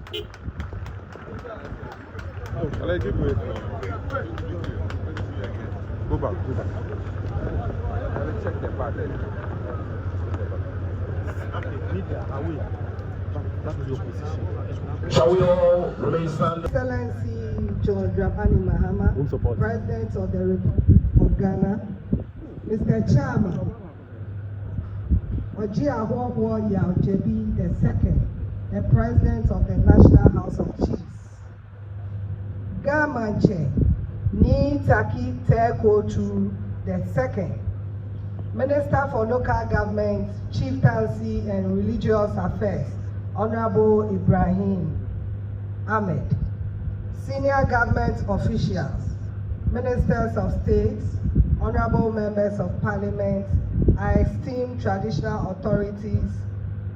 I'll let you do it. Go back. Let's check the part there. That is your position. Shall we all remain standing? Excellency John Dramani Mahama, President of the Republic of Ghana, Mr. Chairman, Ojia Hwahwa Yauchebi II, the President of the National House of Chiefs, Gamanche Ni Taki Tekotu II, Minister for Local Government, Chieftaincy and Religious Affairs, Honorable Ibrahim Ahmed, Senior Government Officials, Ministers of State, Honorable Members of Parliament, our esteemed traditional authorities,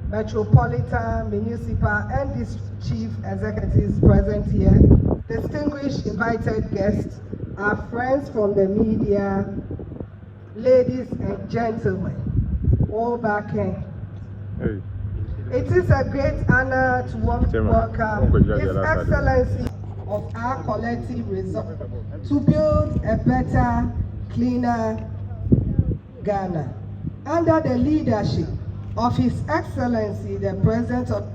metropolitan, municipal, and district chief executives present here, distinguished invited guests, our friends from the media, ladies and gentlemen, all back in. Hey. It is a great honor to welcome His Excellency of our collective resolve to build a better, cleaner Ghana. Under the leadership of His Excellency, the President of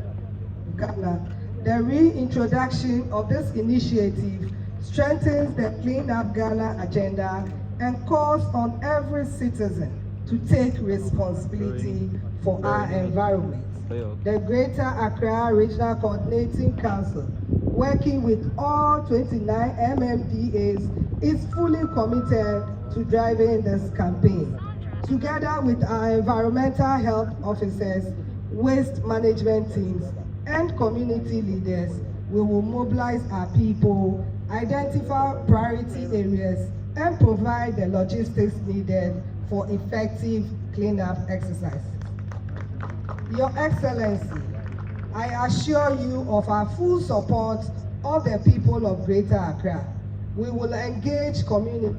Ghana, the reintroduction of this initiative strengthens the Clean Up Ghana agenda and calls on every citizen to take responsibility for our environment. The Greater Accra Regional Coordinating Council, working with all 29 MMDAs, is fully committed to driving this campaign. Together with our environmental health officers, waste management teams, and community leaders, we will mobilize our people, identify priority areas, and provide the logistics needed for effective cleanup exercises. Your Excellency, I assure you of our full support of the people of Greater Accra. We will engage community,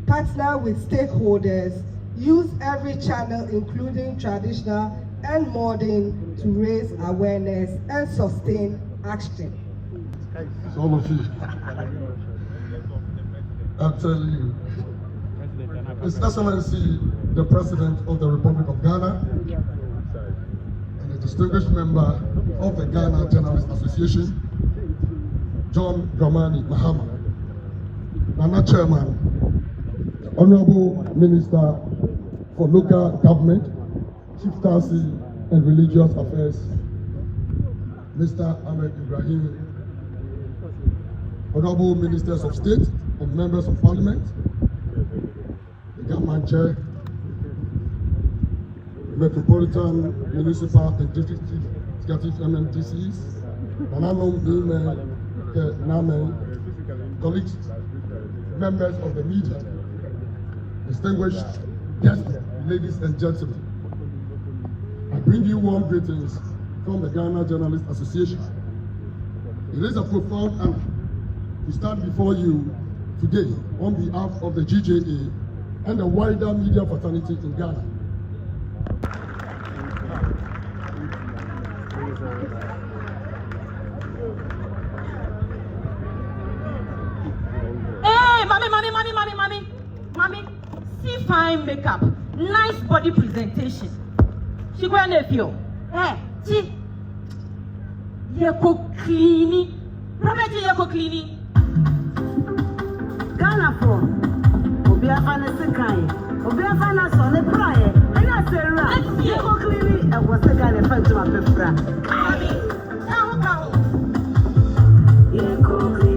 partner with stakeholders, use every channel, including traditional and modern, to raise awareness and sustain action. All of you, I tell you, His Excellency, the President of the Republic of Ghana, and a distinguished member of the Ghana Journalists Association, John Dramani Mahama, Nana Chairman, Honorable Minister for Local Government, Chieftaincy and Religious Affairs, Mr. Ahmed Ibrahim, Honorable Ministers of State and Members of Parliament, the Government Chair, Metropolitan, Municipal and District Chief Executive MMTCs, colleagues, members of the media, distinguished guests, ladies and gentlemen. I bring you warm greetings from the Ghana Journalists Association. It is a profound honor to stand before you today on behalf of the GJA and the wider media fraternity in Ghana. Hey, mommy, see fine makeup, nice body presentation. She go nephew. Hey, see, yeko cleaning, Robert yeko cleaning. Ghana for Obiafana Sekai, Obiafana Sonne Praye, and I say, right, yeko cleaning, and what's the Ghana fan to my pepper? Yeko cleaning.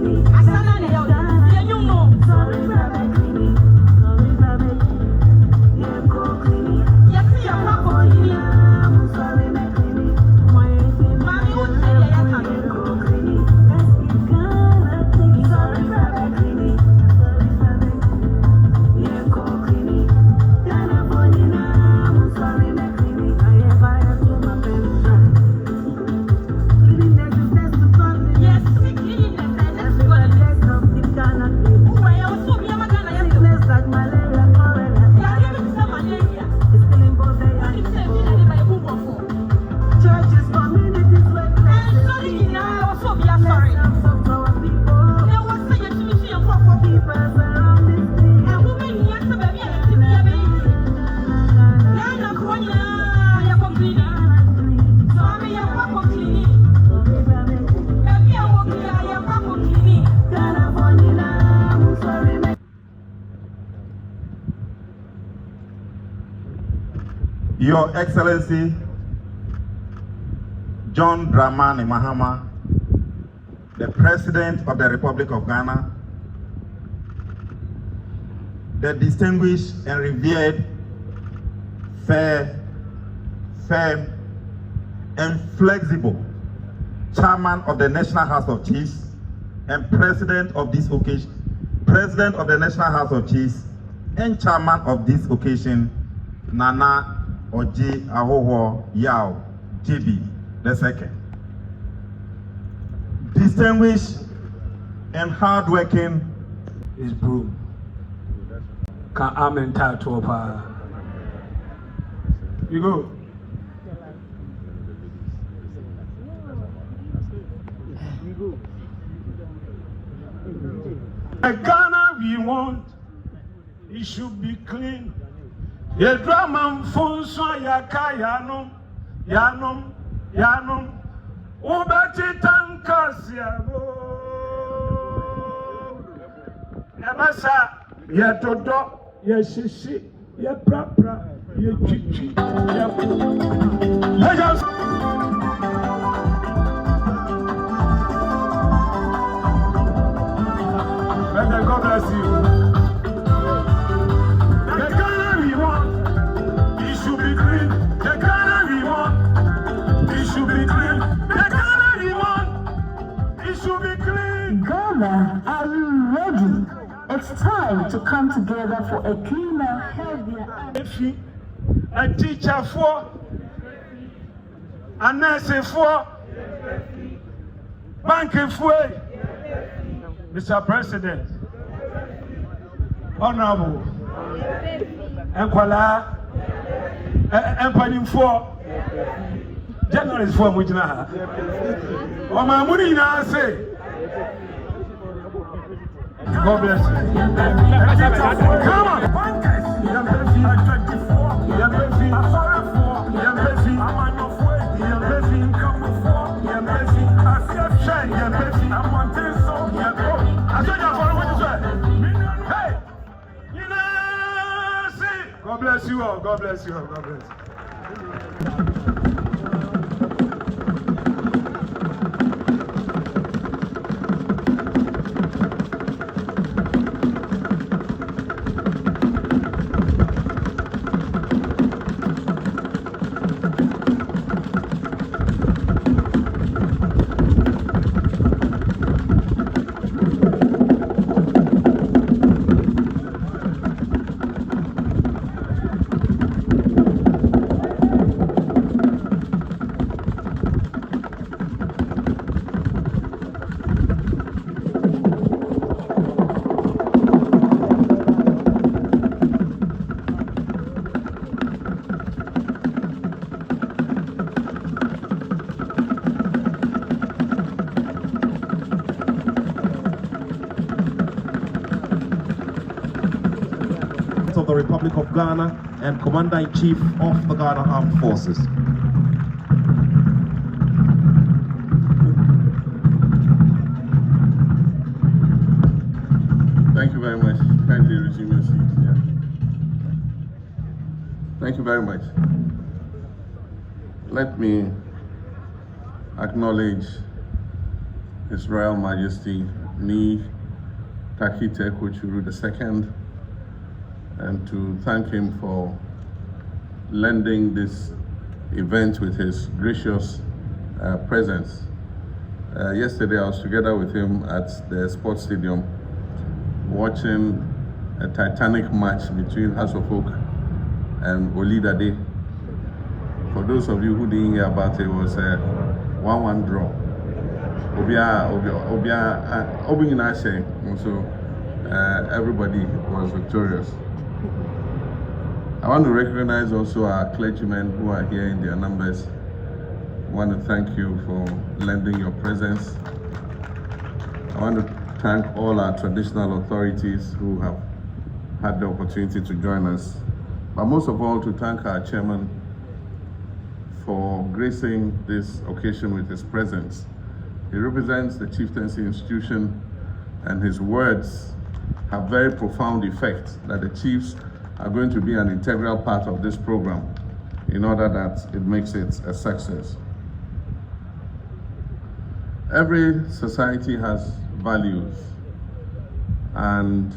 Your Excellency John Dramani Mahama, the President of the Republic of Ghana, the distinguished and revered, fair, firm, and flexible Chairman of the National House of Chiefs and President of this occasion, President of the National House of Chiefs and Chairman of this occasion, Nana Oji Ahoho Yao JB II. Distinguished and hardworking is broom. Ka amen tattoo pa. You go. The Ghana we want, it should be clean. Ye drama mfonso yaka yanom. Ubati tankas yabo. Yabasa ye todo ye shishi ye prapra ye chichi ye God bless you. The Ghana we want, it should be clean. The Ghana we want, it should be clean. The Ghana we want, it should be clean. Ghana, are you ready? It's time to come together for a cleaner, healthier. A teacher for, a nurse for, bank for, Mr. President. Honorable, Enquala, Empire for journalists for Mujina. Oh, my money now say, God bless you. Come on, God bless you all. God bless you all. God bless you. Of the Republic of Ghana and Commander-in-Chief of the Ghana Armed Forces. Thank you very much. Kindly resume your seat. Yeah. Thank you very much. Let me acknowledge His Royal Majesty Ni Takite Kochuru II and to thank him for lending this event with his gracious presence. Yesterday I was together with him at the sports stadium watching a titanic match between House of Oak and Olidade. For those of you who didn't hear about it, it was a 1-1 draw. So everybody was victorious. I want to recognize also our clergymen who are here in their numbers. I want to thank you for lending your presence. I want to thank all our traditional authorities who have had the opportunity to join us. But most of all, to thank our chairman for gracing this occasion with his presence. He represents the chieftaincy institution, and his words have very profound effect that the chiefs are going to be an integral part of this program. in order that it makes it a success. Every society has values, and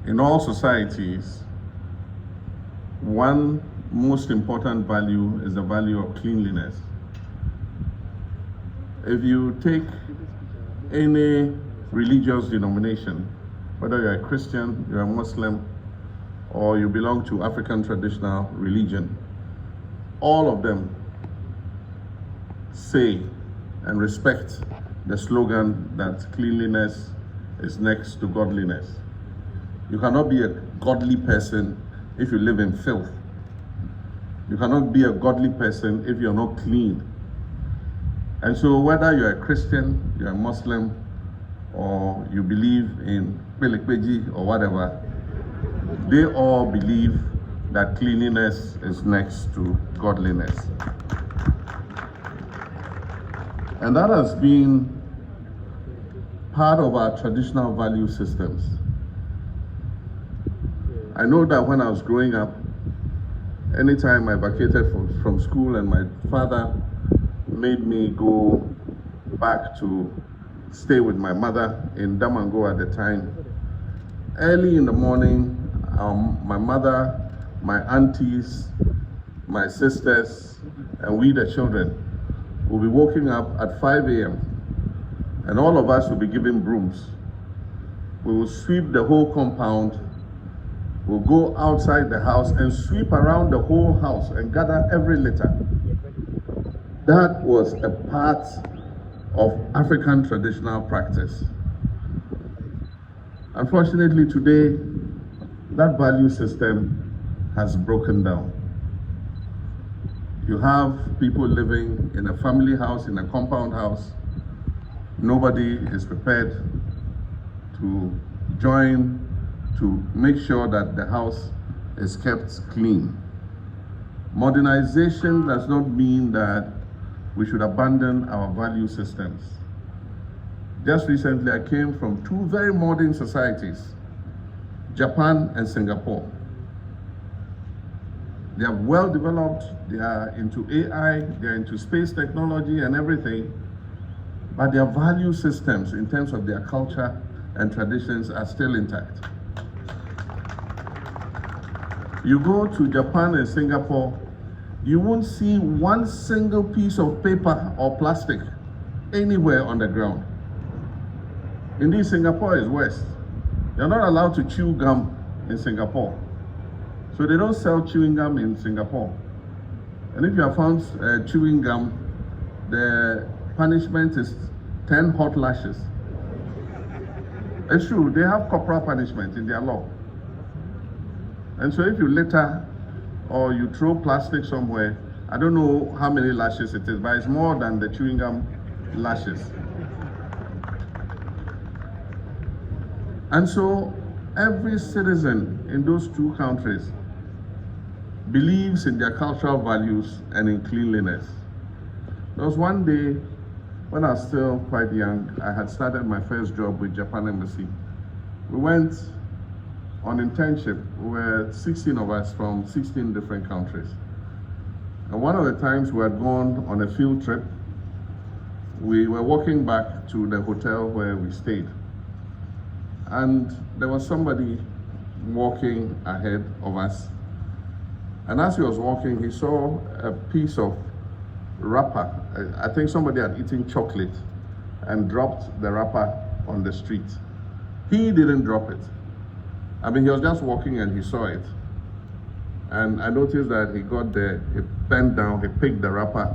in all societies, one most important value is the value of cleanliness. If you take any religious denomination, whether you're a Christian, you're a Muslim, or you belong to African traditional religion, all of them say and respect the slogan that cleanliness is next to godliness. You cannot be a godly person if you live in filth. You cannot be a godly person if you're not clean. And so whether you're a Christian, you're a Muslim, or you believe in Pelikpeji or whatever, they all believe that cleanliness is next to godliness. And that has been part of our traditional value systems. I know that when I was growing up, anytime I vacated from school and my father made me go back to stay with my mother in Damango at the time, early in the morning, my mother, my aunties, my sisters, and we the children will be waking up at 5 a.m. and all of us will be given brooms. We will sweep the whole compound. We'll go outside the house and sweep around the whole house and gather every litter. That was a part of African traditional practice. Unfortunately, today, that value system has broken down. You have people living in a family house, in a compound house. Nobody is prepared to join to make sure that the house is kept clean. Modernization does not mean that we should abandon our value systems. Just recently, I came from two very modern societies, Japan and Singapore. They are well developed, they are into AI, they are into space technology and everything, but their value systems in terms of their culture and traditions are still intact. You go to Japan and Singapore, you won't see one single piece of paper or plastic anywhere on the ground. Indeed, Singapore is West. You're not allowed to chew gum in Singapore. So they don't sell chewing gum in Singapore. And if you are found chewing gum, the punishment is 10 hot lashes. It's true, they have corporal punishment in their law. And so if you litter or you throw plastic somewhere, I don't know how many lashes it is, but it's more than the chewing gum lashes. And so every citizen in those two countries believes in their cultural values and in cleanliness. There was one day when I was still quite young, I had started my first job with Japan Embassy. We went on internship. We were 16 of us from 16 different countries. And one of the times we had gone on a field trip, we were walking back to the hotel where we stayed. And there was somebody walking ahead of us. And as he was walking, he saw a piece of wrapper. I think somebody had eaten chocolate and dropped the wrapper on the street. He didn't drop it. I mean, he was just walking and he saw it. And I noticed that he got there, he bent down, he picked the wrapper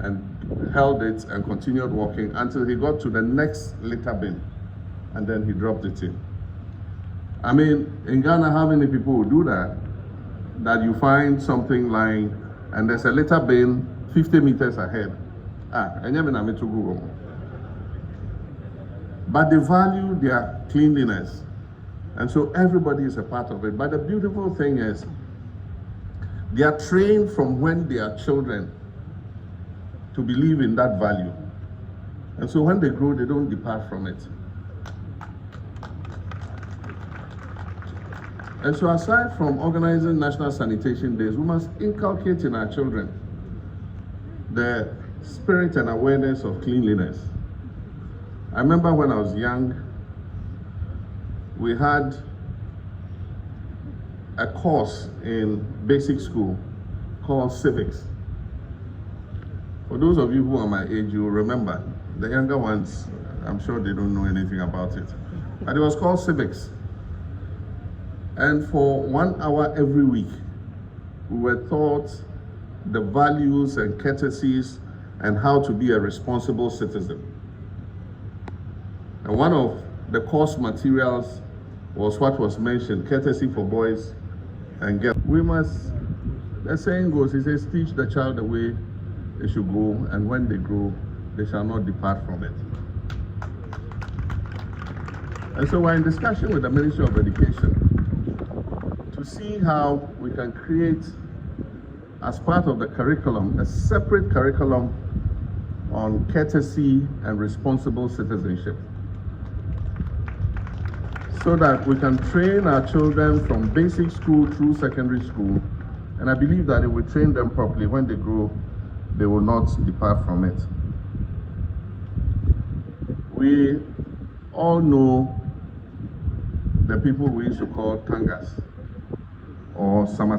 and held it and continued walking until he got to the next litter bin. And then he dropped it in. I mean, in Ghana, how many people would do that? That you find something lying and there's a litter bin 50 meters ahead. But they value their cleanliness. And so everybody is a part of it. But the beautiful thing is, they are trained from when they are children to believe in that value. And so when they grow, they don't depart from it. And so aside from organizing National Sanitation Days, we must inculcate in our children the spirit and awareness of cleanliness. I remember when I was young, we had a course in basic school called civics. For those of you who are my age, you will remember. The younger ones, I'm sure they don't know anything about it. But it was called civics. And for 1 hour every week, we were taught the values and courtesies and how to be a responsible citizen. And one of the course materials was what was mentioned, courtesy for boys and girls. We must, the saying goes, it says, teach the child the way they should go, and when they grow, they shall not depart from it. And so we're in discussion with the Ministry of Education to see how we can create, as part of the curriculum, a separate curriculum on courtesy and responsible citizenship, so that we can train our children from basic school through secondary school. And I believe that if we train them properly, when they grow, they will not depart from it. We all know the people we used to call tangas or sama.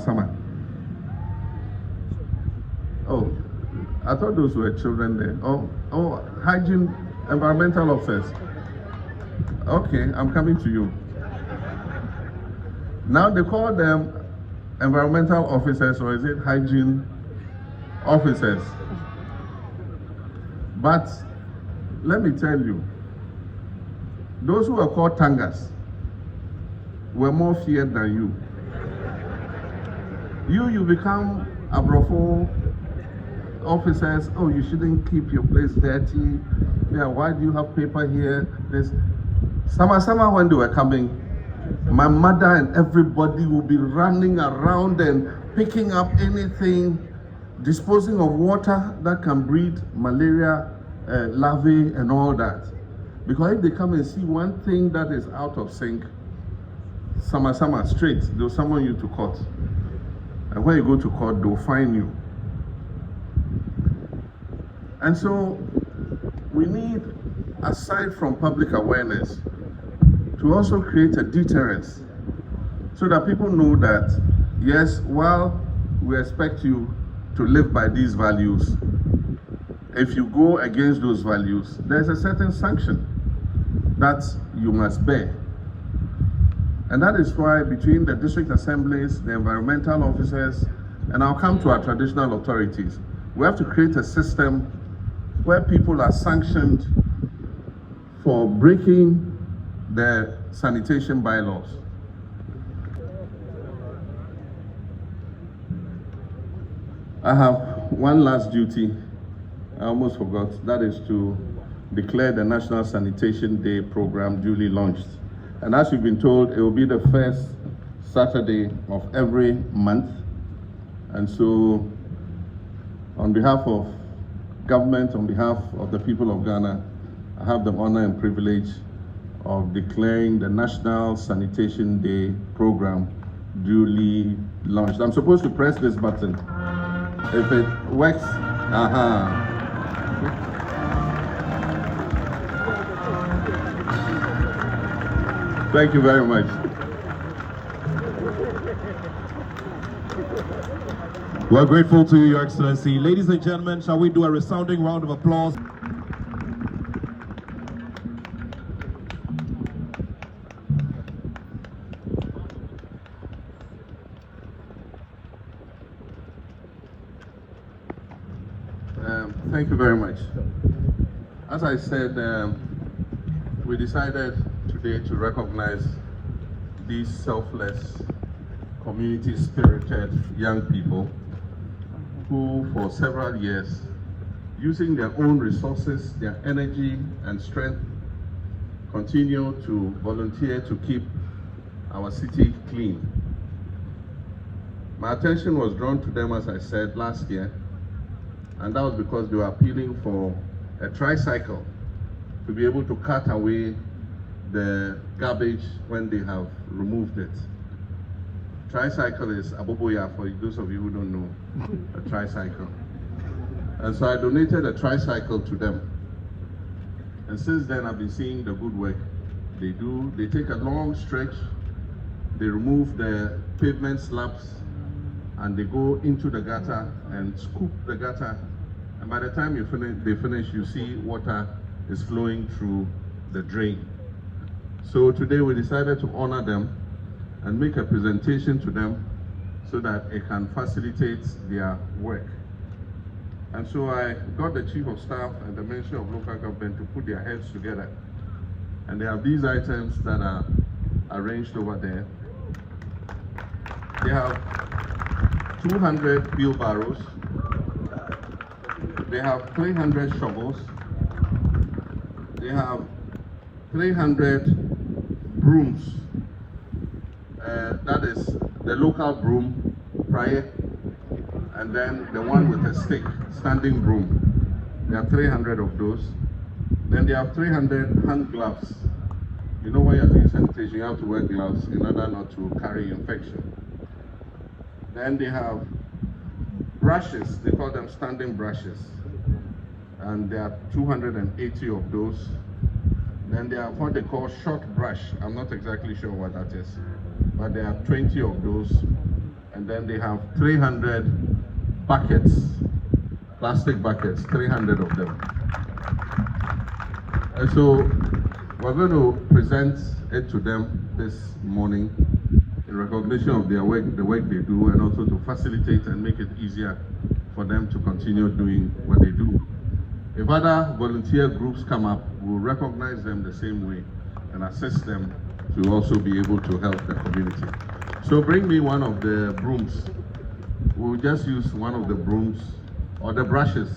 Oh, I thought those were children there. Oh, hygiene, environmental officers. Okay, I'm coming to you. Now they call them environmental officers, or is it hygiene officers? But let me tell you, those who are called tangas were more feared than you. You become abrofo officers. Oh, you shouldn't keep your place dirty. Yeah, why do you have paper here? This Sama when they were coming, my mother and everybody will be running around and picking up anything, disposing of water that can breed malaria, larvae and all that. Because if they come and see one thing that is out of sync, Sama straight, they'll summon you to court. And when you go to court, they'll fine you. And so we need, aside from public awareness, to also create a deterrence so that people know that, yes, while we expect you to live by these values, if you go against those values, there's a certain sanction that you must bear. And that is why between the district assemblies, the environmental officers, and I'll come to our traditional authorities, we have to create a system where people are sanctioned for breaking the sanitation bylaws. I have one last duty, I almost forgot, that is to declare the National Sanitation Day program duly launched. And as you've been told, it will be the first Saturday of every month. And so, on behalf of government, on behalf of the people of Ghana, I have the honor and privilege of declaring the National Sanitation Day program duly launched. I'm supposed to press this button. If it works, Thank you very much. We're grateful to you, Your Excellency. Ladies and gentlemen, shall we do a resounding round of applause? Thank you very much. As I said, we decided today to recognize these selfless, community-spirited young people who, for several years, using their own resources, their energy and strength, continue to volunteer to keep our city clean. My attention was drawn to them, as I said, last year, and that was because they were appealing for a tricycle to be able to cut away the garbage when they have removed it. Tricycle is aboboya for those of you who don't know a tricycle. And so I donated a tricycle to them. And since then I've been seeing the good work they do. They take a long stretch, they remove the pavement slabs, and they go into the gutter and scoop the gutter. And by the time they finish, you see water is flowing through the drain. So today we decided to honor them and make a presentation to them so that it can facilitate their work. And so I got the Chief of Staff and the Ministry of Local Government to put their heads together. And they have these items that are arranged over there. They have 200 wheelbarrows. They have 300 shovels. They have 300 brooms. That is the local broom, prior, and then the one with a stick, standing broom. There are 300 of those. Then they have 300 hand gloves. You know, when you're doing sanitation, you have to wear gloves in order not to carry infection. Then they have brushes, they call them standing brushes. And there are 280 of those. Then they have what they call short brush. I'm not exactly sure what that is, but there are 20 of those. And then they have 300 buckets, plastic buckets, 300 of them. And so we're going to present it to them this morning in recognition of their work, the work they do, and also to facilitate and make it easier for them to continue doing what they do. If other volunteer groups come up, we'll recognize them the same way and assist them to also be able to help the community. So bring me one of the brooms. We'll just use one of the brooms or the brushes.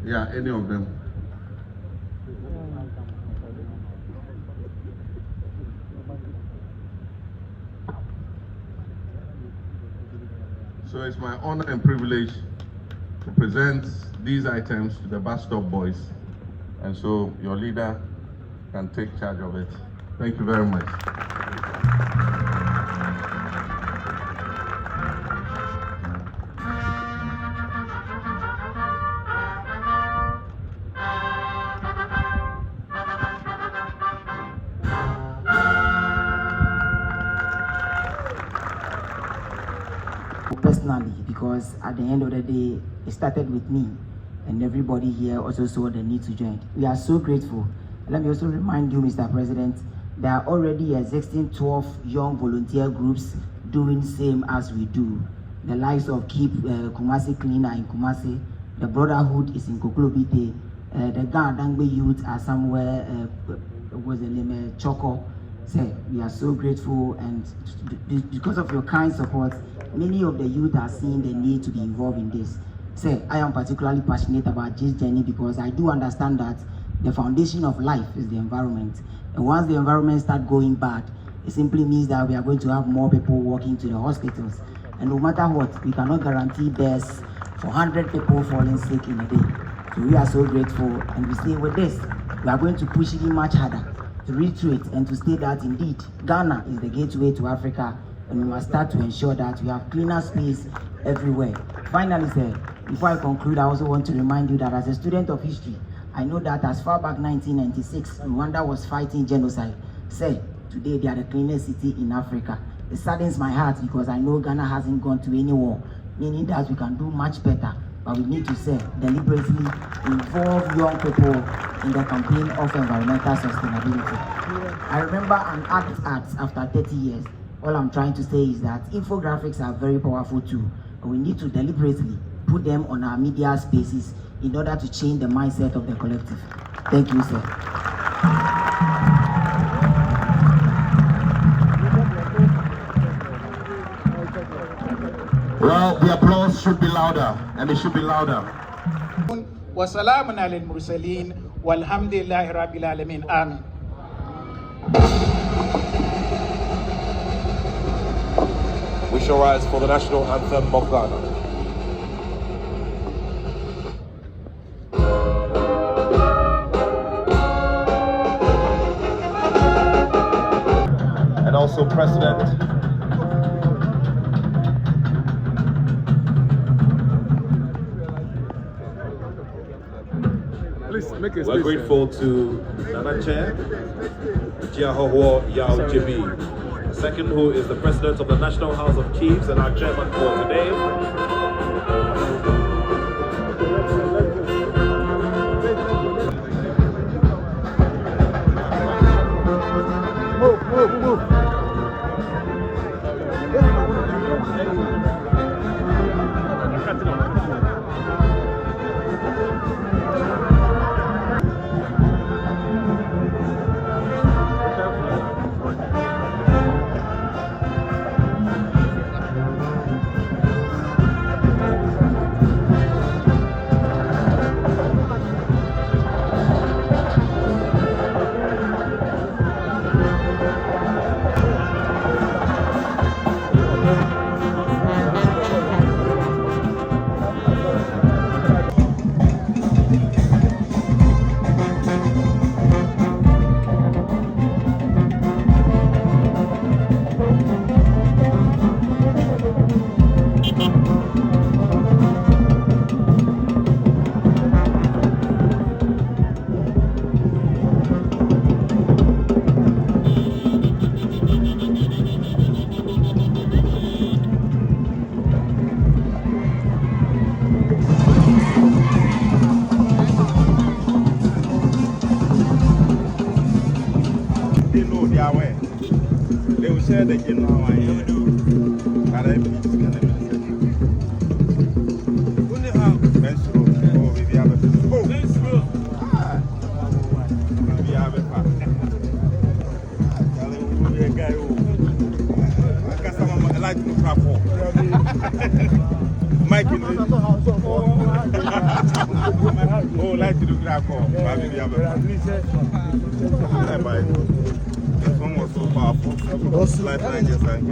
Yeah, any of them. So it's my honor and privilege to present these items to the BuzzStop Boys. And so your leader can take charge of it. Thank you very much. Personally, because at the end of the day, it started with me, and everybody here also saw the need to join. We are so grateful. Let me also remind you, Mr. President, there are already existing 12 young volunteer groups doing same as we do. The likes of Keep Kumasi Cleaner in Kumasi, the Brotherhood is in Koklobite, the Gandangbe youth are somewhere, what's the name, Choco. So we are so grateful, and because of your kind support, many of the youth are seeing the need to be involved in this. So I am particularly passionate about this journey because I do understand that the foundation of life is the environment. And once the environment starts going bad, it simply means that we are going to have more people walking to the hospitals. And no matter what, we cannot guarantee deaths for 100 people falling sick in a day. So we are so grateful, and we say with this, we are going to push it much harder to reiterate and to state that indeed Ghana is the gateway to Africa, and we must start to ensure that we have cleaner space everywhere. Finally, sir, before I conclude, I also want to remind you that as a student of history, I know that as far back 1996, Rwanda was fighting genocide. Sir, today they are the cleanest city in Africa. It saddens my heart because I know Ghana hasn't gone to any war, meaning that we can do much better. But we need to say deliberately involve young people in the campaign of environmental sustainability. I remember an act after 30 years. All I'm trying to say is that infographics are very powerful too, and we need to deliberately put them on our media spaces in order to change the mindset of the collective. Thank you, sir. Well, the applause should be louder, and it should be louder. وسلام على المرسلين والحمد لله رب العالمين آمين. We shall rise for the national anthem of Ghana. And also President We're grateful to Nana Chair, Jiahowo Yao Jibi. Second, who is the President of the National House of Chiefs and our chairman for today. Move. They will share the general one. Mike in the oh, like to do grab for this one was so powerful. Like Rangers and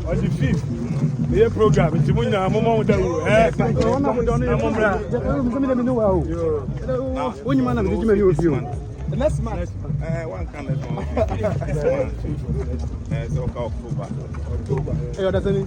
on the 5th, the program. It's when I'm on the next month. One can it's October. Hey, that's any.